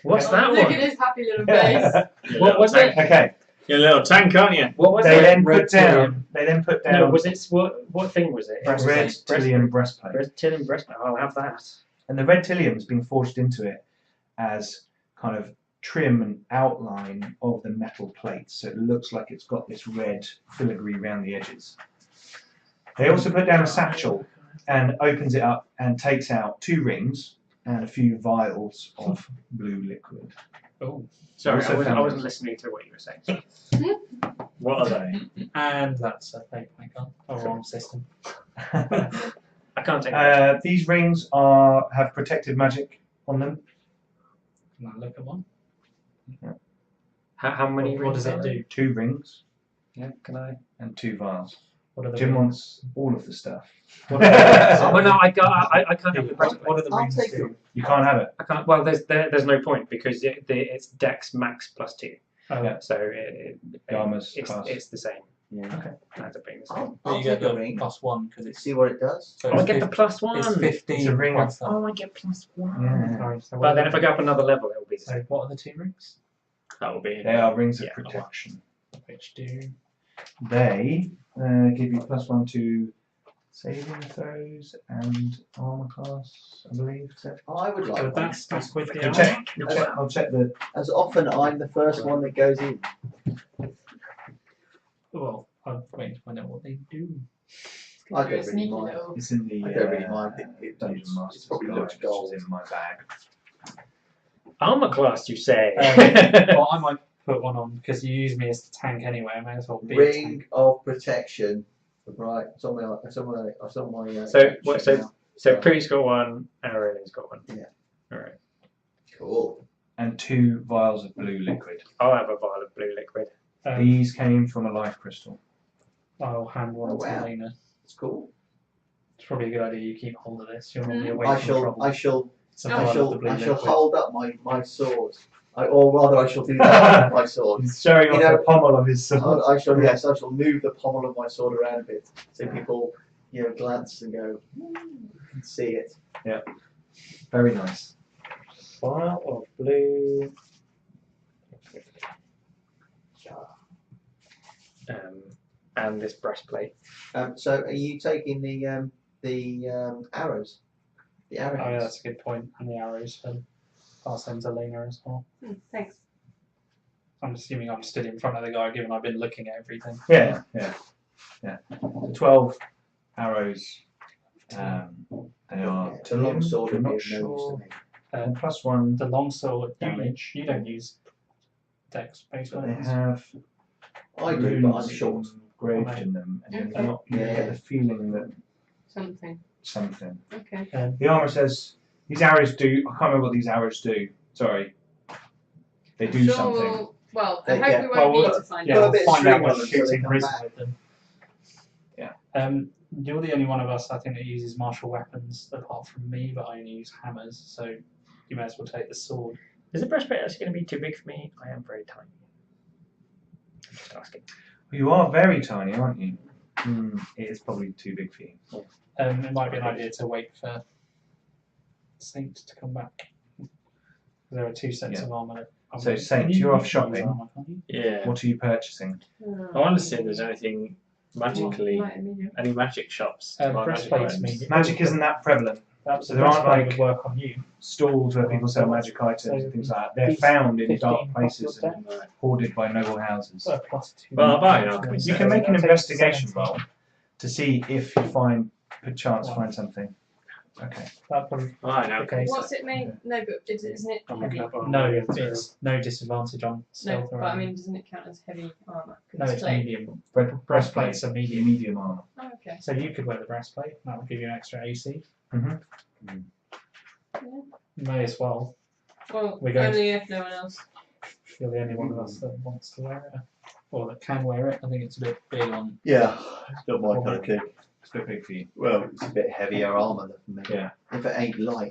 What's that Look one? at his happy little face. What was it? Okay. You're a little tank, aren't you? What was They it? then Red put down. They then put down. No, was it what thing was it? red Tillium breastplate. Red Tillium breastplate. I'll have that. And the red Tillium's been forged into it as kind of trim and outline of the metal plates, so it looks like it's got this red filigree around the edges. They also put down a satchel and opens it up and takes out 2 rings and a few vials of blue liquid. Oh. Sorry, Also I found wasn't listening to what you were saying. What are they? And that's a fake icon. A wrong system. I can't take it. These rings have protective magic on them. Can I look at one? How many What rings does it are do? 2 rings Yeah, can I? and 2 vials. What are the Jim rings? wants all of the stuff. Oh, well, no, I can't have the breastplate. What are the I'll rings take do? them. You can't have it. I can't. Well, there's no point because it's Dex max +2, Oh, Yeah. so The armor's class. it's the same. Yeah. Okay. Ends up being the same. I'll, but I'll you get take a the ring. +1 because it's See what it does. so Oh, I it's get the +1. It's 15 It's a ring plus that. Oh, I get +1. Yeah. Sorry, so But then if I go up another level, it'll be the so same. what are the 2 rings? That will be. They are rings of Yeah. protection. Which do They give you +1 to saving throws and armor class, I believe. So I would like so one. that's stuck with the I'll armor. check. I'll check the. As often, I'm the first one that goes in. Well, I'm waiting to find out what they do. I You're a don't really sneaky mind. little. It's in the. I don't really mind. Dungeon It's Master's probably Guide, looks which gold. is in my bag. Armor class, you say? Well, I might put one on because you use me as the tank anyway. I may as well be a Ring tank. of protection. Right, it's on my. So what? So now. so Preet's got one, Aurelian's got one. Yeah. All right. Cool. And 2 vials of blue liquid. I'll have a vial of blue liquid. These came from a life crystal. I'll hand one Oh, to wow. Lena. It's cool. It's probably a good idea you keep hold of this. You're normally away I from shall. trouble. I shall. It's a I vial of shall. the blue I shall liquid. hold up my sword. Or rather, I shall do that with my sword. He's showing off You know- the pommel of his sword. I shall. Yes, I shall move the pommel of my sword around a bit so people, glance and go, and see it. Very nice. Vial of blue. And this breastplate. So, are you taking the arrows? The Oh, yeah, arrows. that's a good point. And the arrows, pass them to Lena as well. Thanks. I'm assuming I'm stood in front of the guy, given I've been looking at everything. Yeah. The 12 arrows. They are. The long sword I'm would be not of no use to sure. me. And +1. The longsword Damage. You don't use Dex based But they weapons. have I do, but I'm runes short. engraved in them, and you're Okay. not. You get the feeling that Something. something. Okay. The armor says these arrows do. I can't remember what these arrows do. Sorry. They do Sure, something. Well, I hope Yeah, we well, won't need we'll- to find Yeah, Put a out. we'll bit of find out string when on them so they shooting come risen back. with them. Yeah. You're the only one of us, I think, that uses martial weapons apart from me, but I only use hammers, so you may as well take the sword. Is the breastplate actually going to be too big for me? I am very tiny. I'm just asking. You are very tiny, aren't you? It is probably too big for you. It might be an idea to wait for Saint to come back. There are 2 sets Yeah. of armour. So, Saint, you're off shopping. Armour, can't you? Yeah. What are you purchasing? I want to see if there's anything magically, Right, immediate. any magic shops. to buy magic Breastplate's items. medium. Magic isn't that prevalent. Perhaps So the there aren't, breastplate like, would work on you. Stalls where people sell magic items So and things like that. They're these found in 15 dark plus places your and Right. hoarded by noble houses. +2. Well, I'll buy an alchemist. You can make an That'll take investigation 17. roll to see if you find, perchance, find something. Okay. That'd probably Buy an alchemist. What's it made? No, but isn't it I'm heavy? looking up No, armor. it's no disadvantage on No, stealth but or I anything. mean, doesn't it count as heavy armour? 'Cause No, it's plate. medium. Breastplates Breastplates are are medium. medium armor. Oh, okay. So you could wear the breastplate. That would give you an extra AC. Mhm. You may as well. Well, We're going only if no one else. You're the only one of us that wants to wear it, or that can wear it. I think it's a bit big on. Yeah, it's not my kind of gig. It's a bit big for you. Well, it's a bit heavier armour than me. Yeah. If it ain't light.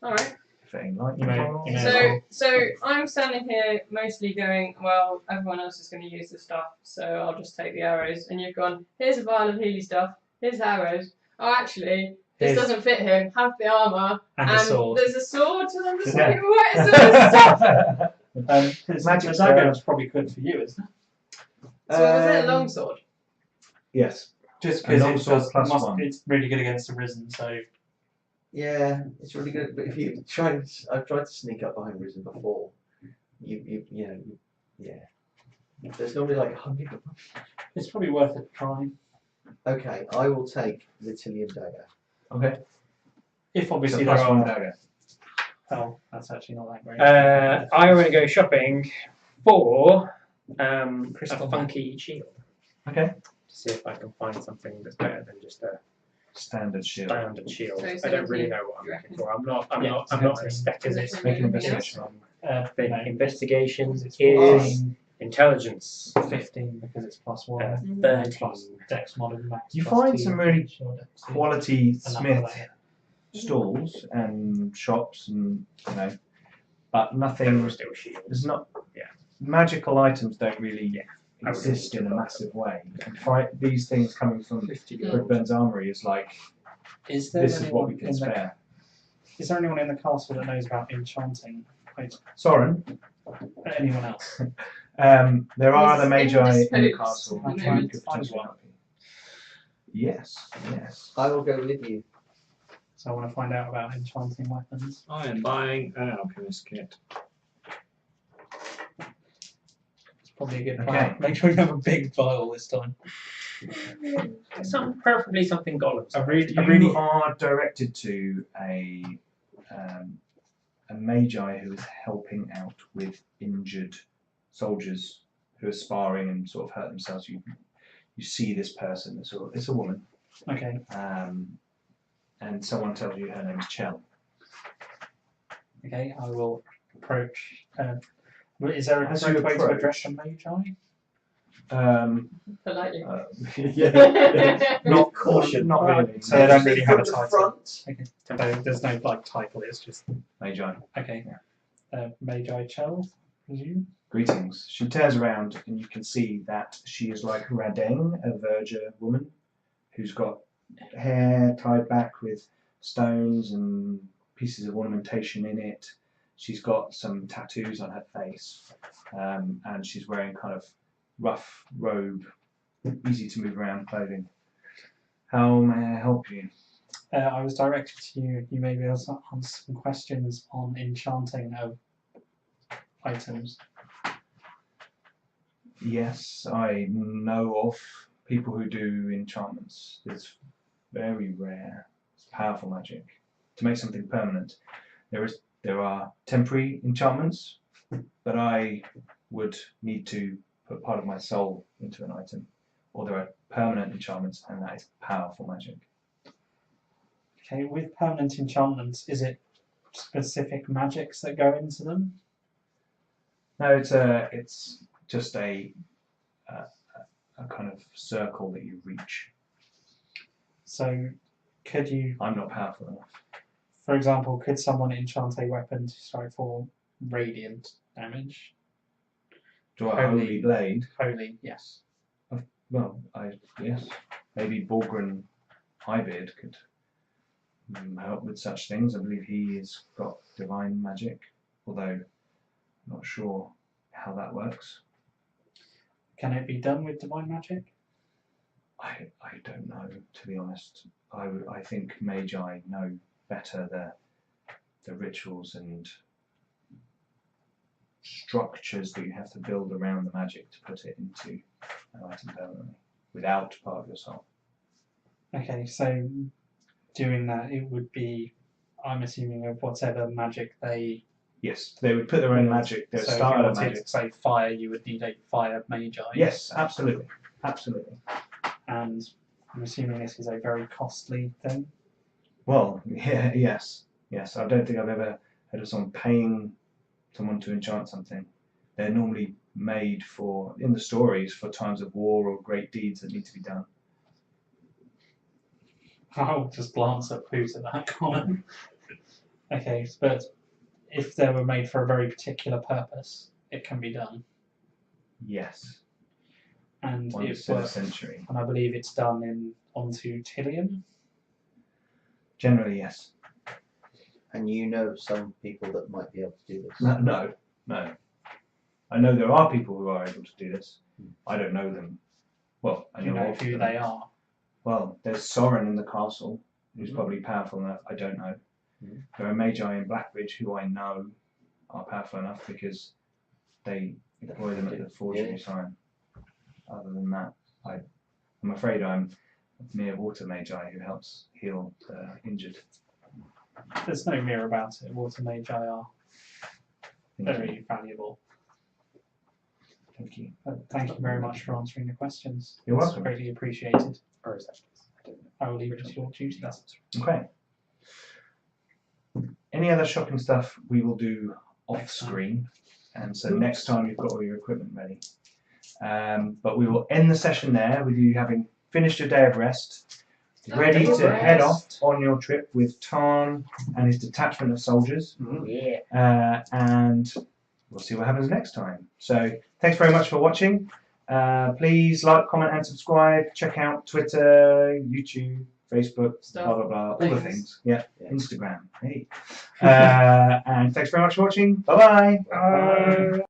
Alright. If it ain't like You know, So I'm standing here mostly going, well, everyone else is going to use the stuff, so I'll just take the arrows. And you've gone, here's a vial of Healy stuff, here's the arrows. Oh, actually, this Here's- doesn't fit him. Have the armour. and a sword. There's a sword, and I'm just Yeah. like, what is all this stuff? Magic the dagger sword. is probably good for you, isn't it? So what was it, a long sword? Yes. Just A because long it's sword just plus one. it's really good against the risen. So Yeah, it's really good. But if you try, I've tried to sneak up behind Risen before. You know, yeah. There's normally like 100 of them. it's probably worth a try. Okay, I will take the Tillium dagger. Okay. If So obviously there plus one are. dagger. Oh, that's actually not that great. I want to go shopping for Crystal a funky shield. Okay. To see if I can find something that's better than just a Standard shield. standard shield. So I don't really 17, know what I'm you looking reckon? for. I'm not an Yeah, aesthetic. Is it It's from Make an anything else? investigation. thing. No. Investigation It's is intelligence. 15 because it's plus 1. Uh, Mhm. 13. Plus Dex mod and max. You plus find 2, some really plus your Dex, so Quality enough for smith that. stalls and shops and but Then nothing. we're still shield. There's not. Yeah. Magical items don't really I would exist think in a about massive way. And these things coming from 50 Brudbern's armory is like Is there this is what we anyone can in the- spare. Is there anyone in the castle that knows about enchanting? Soren. Anyone else? There are He's other magi in the indisposed. castle I'll who try and could find potentially one. help you. Yes, yes. I will go with you. So I want to find out about enchanting weapons. I am buying an alchemist kit. It's probably a good Okay. plan. Make sure you have a big vial this time. Preferably something golem. You are directed to a magi who is helping out with injured soldiers who are sparring and sort of hurt themselves. You see this person. It's a woman, Okay. and someone tells you her name is Chell. Okay. I will approach. Is there a As correct you way to approach- address a magi? Politely. Not Caution. Not Right. really. So they don't really have a From the title. front. Okay. So there's no like title. It's just Magi. okay. Magi Chell, presume. Greetings. She turns around and you can see that she is like Radeng, a verger woman, who's got hair tied back with stones and pieces of ornamentation in it. She's got some tattoos on her face, and she's wearing kind of rough robe, easy to move around clothing. How may I help you? I was directed to you. You may be able to answer some questions on enchanting of items. Yes, I know of people who do enchantments. It's very rare. It's powerful magic. To make something permanent, there are temporary enchantments, but I would need to put part of my soul into an item. Or there are permanent enchantments, and that is powerful magic. Okay, with permanent enchantments, is it specific magics that go into them? No, it's just a kind of circle that you reach. So, could you, I'm not powerful enough. for example, could someone enchant a weapon to strike for radiant damage? Do I Holy. holy blade? Holy, yes. Well, yes. Maybe Borgren Highbeard could help with such things. I believe he has got divine magic, although I'm not sure how that works. Can it be done with divine magic? I don't know, to be honest. I think Magi know better the rituals and structures that you have to build around the magic to put it into an item permanently without part of your soul. Okay, so doing that, it would be, I'm assuming, of whatever magic they. Yes, they would put their own magic, their so if you style of wanted magic. to say fire, you would need a fire magi. Yes, absolutely, absolutely. And I'm assuming this is a very costly thing. Well, yeah, yes. I don't think I've ever heard of someone paying someone to enchant something. They're normally made for, in the stories, for times of war or great deeds that need to be done. I'll just glance at who's at that column. Okay, but if they were made for a very particular purpose, it can be done. Yes. And Once in a century. And I believe it's done onto Tillium. Generally, yes. And you know some people that might be able to do this. No. I know there are people who are able to do this. I don't know them. Well, I Do you know of who them. they are? Well, there's Soren in the castle, who's probably powerful enough. I don't know. There are Magi in Blackbridge who I know are powerful enough because they employ them at the forgery sign. Other than that, I'm afraid I'm a mere water Magi who helps heal the injured. There's no mirror about it. Water Magi are Thank you. very valuable. Thank you. Thank you very much for answering the questions. You're It's welcome. greatly appreciated. Or is that? I don't know. I will leave it to your duty. Okay. Any other shocking stuff we will do off screen, and so next time you've got all your equipment ready. But we will end the session there with you having finished your day of rest, ready to head off on your trip with Tarn and his detachment of soldiers. Yeah. And we'll see what happens next time. So thanks very much for watching. Please like, comment and subscribe. Check out Twitter, YouTube, Facebook, blah blah blah, all the things. Yeah, Instagram. Hey. And thanks very much for watching. Bye-bye. Bye.